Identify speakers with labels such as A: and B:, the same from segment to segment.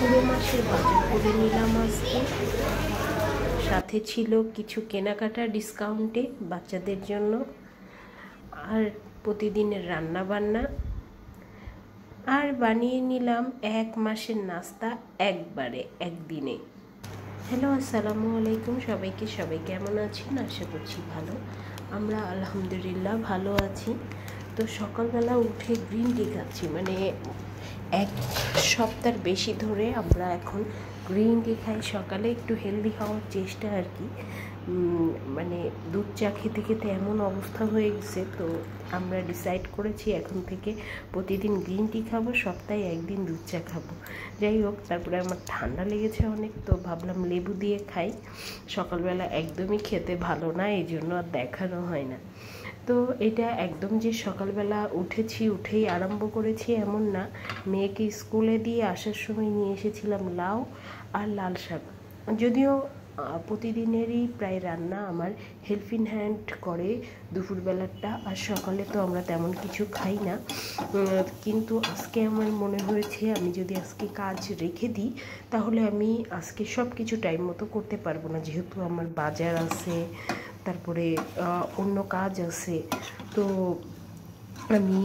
A: পুরো মাসের বাজার করে নিলাম আজকে। সাথে ছিল কিছু কেনাকাটা ডিসকাউন্টে বাচ্চাদের জন্য, আর প্রতিদিনের রান্না বান্না, আর বানিয়ে নিলাম 1 মাসের নাস্তা একবারে একদিনে। হ্যালো, আসসালামু আলাইকুম সবাইকে। সবাই কেমন আছেন? আশা করছি ভালো। আমরা আলহামদুলিল্লাহ ভালো আছি। তো সকালবেলা উঠে গ্রিন টি খাচ্ছি, মানে 1 সপ্তাহ বেশি ধরে আমরা এখন গ্রিন টি খাই সকালে, একটু হেলদি হওয়ার চেষ্টা আর কি। মানে দুধ চা খেতে খেতে এমন অবস্থা হয়ে গেছে, তো আমরা ডিসাইড করেছি এখন থেকে প্রতিদিন গ্রিন টি খাবো, সপ্তাহে একদিন দুধ চা খাবো। যাই হোক, তারপরে আমার ঠান্ডা লেগেছে অনেক, তো ভাবলাম লেবু দিয়ে খাই। সকালবেলা একদমই খেতে ভালো না, এই জন্য আর দেখানো হয় না। তো এটা একদম যে সকালবেলা উঠেই আরম্ভ করেছি এমন না। মেয়েকে স্কুলে দিয়ে আসার সময় নিয়ে এসেছিলাম লাউ আর লাল শাক। যদিও প্রতিদিনেরই প্রায় রান্না আমার হেল্পিং হ্যান্ড করে দুপুরবেলাটা, আর সকালে তো আমরা তেমন কিছু খাই না। কিন্তু আজকে আমার মনে হয়েছে আমি যদি আজকে কাজ রেখে দিই তাহলে আমি আজকে সব কিছু টাইম মতো করতে পারবো না, যেহেতু আমার বাজার আছে, তারপরে অন্য কাজ আছে। তো আমি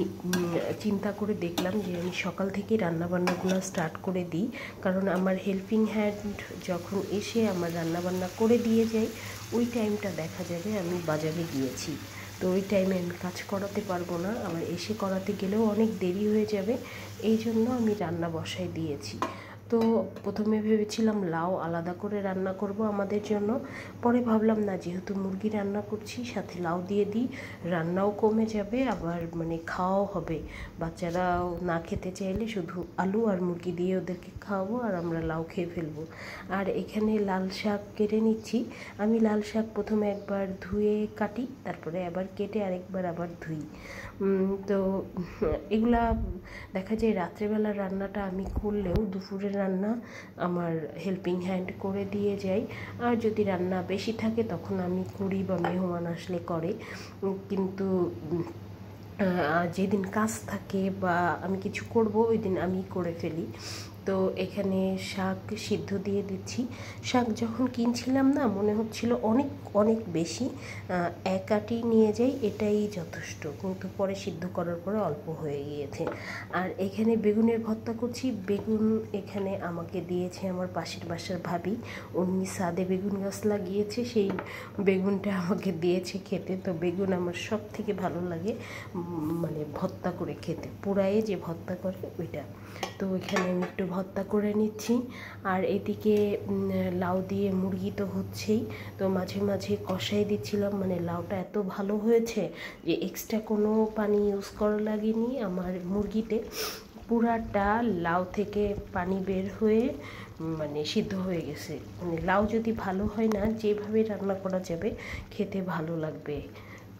A: চিন্তা করে দেখলাম যে আমি সকাল থেকে রান্নাবান্নাগুলো স্টার্ট করে দিই, কারণ আমার হেল্পিং হ্যান্ড যখন এসে আমার রান্নাবান্না করে দিয়ে যায় ওই টাইমটা দেখা যাবে আমি বাজারে গিয়েছি, তো ওই টাইমে আমি কাজ করাতে পারবো না, আমার এসে করাতে গেলেও অনেক দেরি হয়ে যাবে। এই জন্য আমি রান্না বসায় দিয়েছি। তো প্রথমে ভেবেছিলাম লাউ আলাদা করে রান্না করব আমাদের জন্য, পরে ভাবলাম না, যেহেতু মুরগি রান্না করছি সাথে লাউ দিয়ে দিই, রান্নাও কমে যাবে, আবার মানে খাওয়াও হবে। বাচ্চারাও না খেতে চাইলে শুধু আলু আর মুরগি দিয়ে ওদেরকে খাওয়াবো, আর আমরা লাউ খেয়ে ফেলবো। আর এখানে লাল শাক কেটে নিচ্ছি। আমি লাল শাক প্রথমে একবার ধুয়ে কাটি, তারপরে আবার কেটে আরেকবার আবার ধুই। তো এগুলা দেখা যায় রাত্রেবেলা রান্নাটা আমি করলেও দুপুরের রান্না আমার হেল্পিং হ্যান্ড করে দিয়ে যায়, আর যদি রান্না বেশি থাকে তখন আমি করি বা মেহমান আসলে করে। কিন্তু যেদিন কাজ থাকে বা আমি কিছু করব ওই দিন আমি করে ফেলি। তো এখানে শাক সিদ্ধ দিয়ে দিচ্ছি। শাক যখন কিনছিলাম না মনে হচ্ছিল অনেক অনেক বেশি, এক আঁটি নিয়ে যাই এটাই যথেষ্ট, কিন্তু পরে সিদ্ধ করার পরে অল্প হয়ে গিয়েছে। আর এখানে বেগুনের ভর্তা করছি। বেগুন এখানে আমাকে দিয়েছে আমার পাশের বাসার ভাবি, উনি ছাদে বেগুন গাছ লাগিয়েছে, সেই বেগুনটা আমাকে দিয়েছে খেতে। তো বেগুন আমার সব থেকে ভালো লাগে মানে ভর্তা করে খেতে, পোড়ায়ে যে ভর্তা করে ওইটা। তো এখানে আমি একটু ভর্তা করে নিচ্ছি। আর এদিকে লাউ দিয়ে মুরগি তো হচ্ছেই, তো মাঝে মাঝে কষাই দিচ্ছিলাম, মানে লাউটা এত ভালো হয়েছে যে এক্সট্রা কোনো পানি ইউজ করা লাগেনি আমার মুরগিতে। পুরাটা লাউ থেকে পানি বের হয়ে মানে সিদ্ধ হয়ে গেছে। মানে লাউ যদি ভালো হয় না, যেভাবে রান্না করা যাবে খেতে ভালো লাগবে।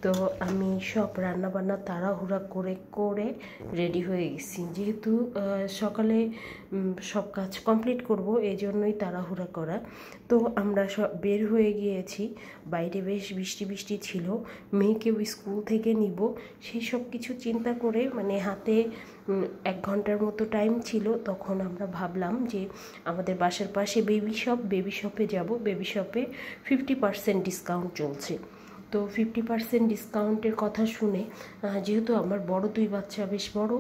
A: তো আমি সব রান্নাবান্না তাড়াহুড়া করে করে রেডি হয়ে গেছি, যেহেতু সকালে সব কাজ কমপ্লিট করব, এই জন্যই তাড়াহুড়া করা। তো আমরা সব বের হয়ে গিয়েছি। বাইরে বেশ বৃষ্টি বৃষ্টি ছিল, মেয়েকেও স্কুল থেকে নিব, সেই সব কিছু চিন্তা করে মানে হাতে 1 ঘন্টার মতো টাইম ছিল। তখন আমরা ভাবলাম যে আমাদের বাসার পাশে বেবি শপে যাব। বেবি শপে 50% ডিসকাউন্ট চলছে। তো 50% ডিসকাউন্টের কথা শুনে, যেহেতু আমার বড় 2 বাচ্চা, বেশ বড়,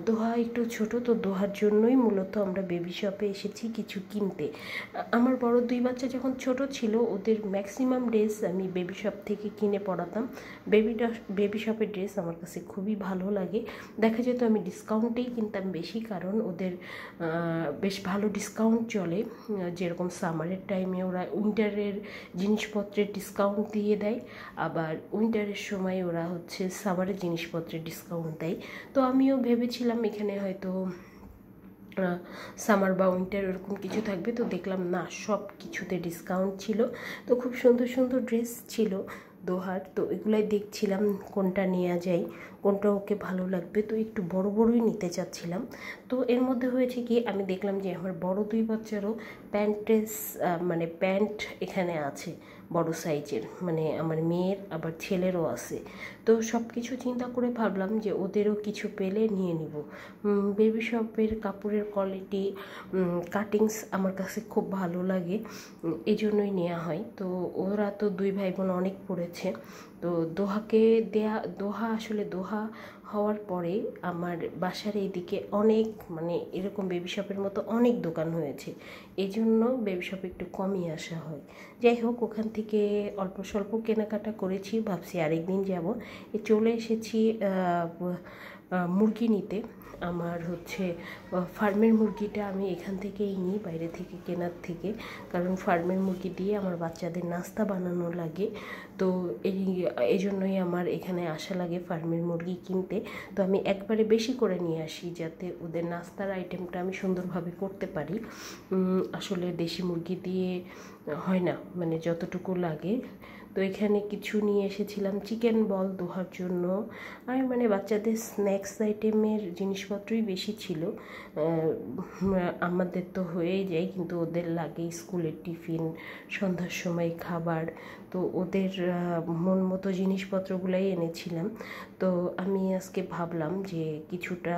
A: দোহা একটু ছোট, তো দোহার জন্যই মূলত আমরা বেবি শপে এসেছি কিছু কিনতে। আমার বড় 2 বাচ্চা যখন ছোট ছিল ওদের ম্যাক্সিমাম ড্রেস আমি বেবি শপ থেকে কিনে পরাতাম। বেবি শপের ড্রেস আমার কাছে খুবই ভালো লাগে। দেখা যেত আমি ডিসকাউন্টেই কিনতাম বেশি, কারণ ওদের বেশ ভালো ডিসকাউন্ট চলে। যেরকম সামারের টাইমে ওরা উইন্টারের জিনিসপত্রের ডিসকাউন্ট দিয়ে দেয়, আবার উইন্টারের সময় ওরা হচ্ছে সামারের জিনিসপত্রের ডিসকাউন্ট দেয়। তো আমিও ভেবেছিলাম এখানে হয়তো সামার বা উইন্টার এরকম কিছু থাকবে, তো দেখলাম না, সব কিছুতে ডিসকাউন্ট ছিল। তো খুব সুন্দর সুন্দর ড্রেস ছিল দোহার, তো এগুলাই দেখছিলাম কোনটা নেওয়া যায়, কোনটা ওকে ভালো লাগবে। তো একটু বড় বড়ই নিতে চাচ্ছিলাম। তো এর মধ্যে হয়েছে কি, আমি দেখলাম যে আমার বড় 2 বাচ্চারও প্যান্ট এখানে আছে, বড় সাইজের, মানে আমার মেয়ের আবার ছেলেরও আছে। তো সব কিছু চিন্তা করে ভাবলাম যে ওদেরও কিছু পেলে নিয়ে নিব। বেবি শপের কাপড়ের কোয়ালিটি, কাটিংস আমার কাছে খুব ভালো লাগে, এই জন্যই নেওয়া হয়। তো ওরা তো দুই ভাই বোন অনেক পড়েছে। তো দোহাকে দেয়া, দোহা হওয়ার পরে আমার বাসার এইদিকে অনেক, মানে এরকম বেবি শপের মতো অনেক দোকান হয়েছে, এই জন্য বেবি শপে একটু কমই আসা হয়। যাই হোক, ওখান থেকে অল্প স্বল্প কেনাকাটা করেছি, ভাবছি আরেকদিন যাব। চলে এসেছি মুরগি নিতে। আমার হচ্ছে ফার্মের মুরগিটা আমি এখান থেকেই নিই, বাইরে থেকে কেনার থেকে, কারণ ফার্মের মুরগি দিয়ে আমার বাচ্চাদের নাস্তা বানানো লাগে। তো এই জন্যই আমার এখানে আসা লাগে ফার্মের মুরগি কিনতে। তো আমি একবারে বেশি করে নিয়ে আসি, যাতে ওদের নাস্তার আইটেমটা আমি সুন্দরভাবে করতে পারি। আসলে দেশি মুরগি দিয়ে হয় না, মানে যতটুকু লাগে। তো এখানে কিছু নিয়ে এসেছিলাম চিকেন বল দোহার জন্য, আর মানে বাচ্চাদের স্ন্যাক্স আইটেমের জিনিসপত্রই বেশি ছিল। আমাদের তো হয়েই যায়, কিন্তু ওদের লাগে স্কুলের টিফিন, সন্ধ্যার সময় খাবার। তো ওদের মন মতো জিনিসপত্রগুলাই এনেছিলাম। তো আমি আজকে ভাবলাম যে কিছুটা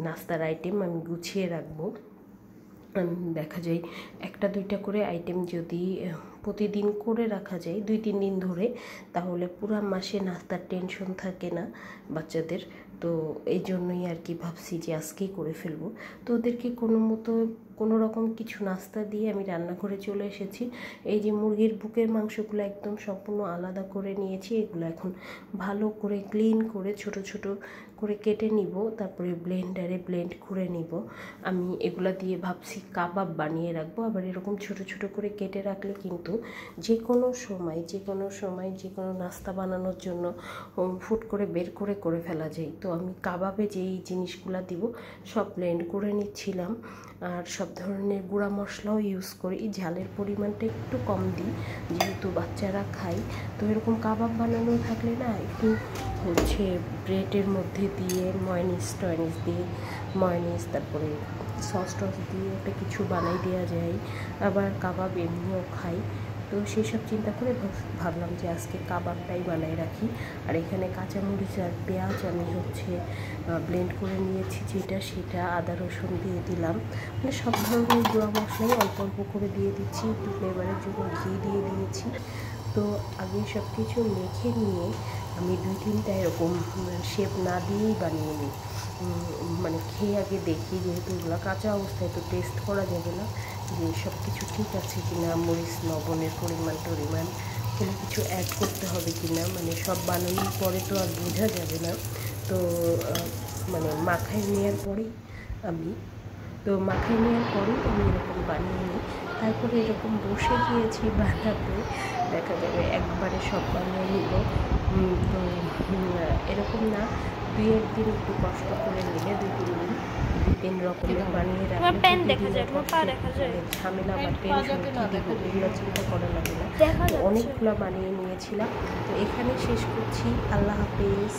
A: নাস্তার আইটেম আমি গুছিয়ে রাখবো। দেখা যায় একটা দুইটা করে আইটেম যদি প্রতিদিন করে রাখা যায় 2-3 দিন ধরে, তাহলে পুরো মাসে নাস্তার টেনশন থাকে না বাচ্চাদের। তো এই জন্যই আর কি ভাবছি যে আজকেই করে ফেলবো। তো ওদেরকে কোনো রকম কিছু নাস্তা দিয়ে আমি রান্নাঘরে চলে এসেছি। এই যে মুরগির বুকের মাংসগুলো একদম সম্পূর্ণ আলাদা করে নিয়েছি, এগুলো এখন ভালো করে ক্লিন করে ছোট ছোট করে কেটে নিব, তারপরে ব্লেন্ডারে ব্লেন্ড করে নিব। আমি এগুলা দিয়ে ভাবছি কাবাব বানিয়ে রাখবো। আবার এরকম ছোট ছোট করে কেটে রাখলে কিন্তু যে কোনো সময় যে কোনো নাস্তা বানানোর জন্য ফুট করে বের করে ফেলা যায়। তো আমি কাবাবে যেই জিনিসগুলো দিব সব ব্লেন্ড করে নিচ্ছিলাম। আর সব ধরনের গুঁড়া মশলাও ইউজ করি, ঝালের পরিমাণটা একটু কম দিই যেহেতু বাচ্চারা খায়। তো এরকম কাবাব বানানো থাকলে না, একটু হচ্ছে ব্রেডের মধ্যে দিয়ে ময়নিস দিয়ে, তারপরে সস টস দিয়ে একটা কিছু বানাই দেওয়া যায়। আবার কাবাব এমনিও খাই। তো সেই সব চিন্তা করে ভাবলাম যে আজকে কাবাবটাই বানাই রাখি। আর এখানে কাঁচামরিচ আর পেঁয়াজ আমি হচ্ছে ব্লেন্ড করে নিয়েছি, সেটা আদা রসুন দিয়ে দিলাম। মানে সব ধরনের গুঁড়া মশলাই অল্প অল্প করে দিয়ে দিচ্ছি, একটু ফ্লেভারের জন্য ঘি দিয়ে দিয়েছি। তো আগে সব কিছু মেখে নিয়ে আমি 2-3টা এরকম শেপ না দিয়েই বানিয়ে নিই। মানে খেয়ে আগে দেখি, যেহেতু এগুলো কাঁচা অবস্থায় তো টেস্ট করা যাবে না যে সব কিছু ঠিক আছে কিনা, মরিচ লবণের পরিমাণ কোনো কিছু অ্যাড করতে হবে কিনা, মানে সব বানানোর পরে তো আর বোঝা যাবে না। তো মানে মাখায় নেওয়ার পরেই আমি এরকম বানিয়ে নিই। তারপরে এরকম বসে গিয়েছি বানাতে, দেখা যাবে একবারে সব বানিয়ে নিব। তো এরকম না, 2-1 দিন একটু কষ্ট করে নিলে 2-3 রকমের বানিয়ে রাখলে ঝামেলা বা টেনশন এগুলো চিন্তা করা লাগে না। অনেকগুলো বানিয়ে নিয়েছিলাম। তো এখানে শেষ করছি। আল্লাহ হাফেজ।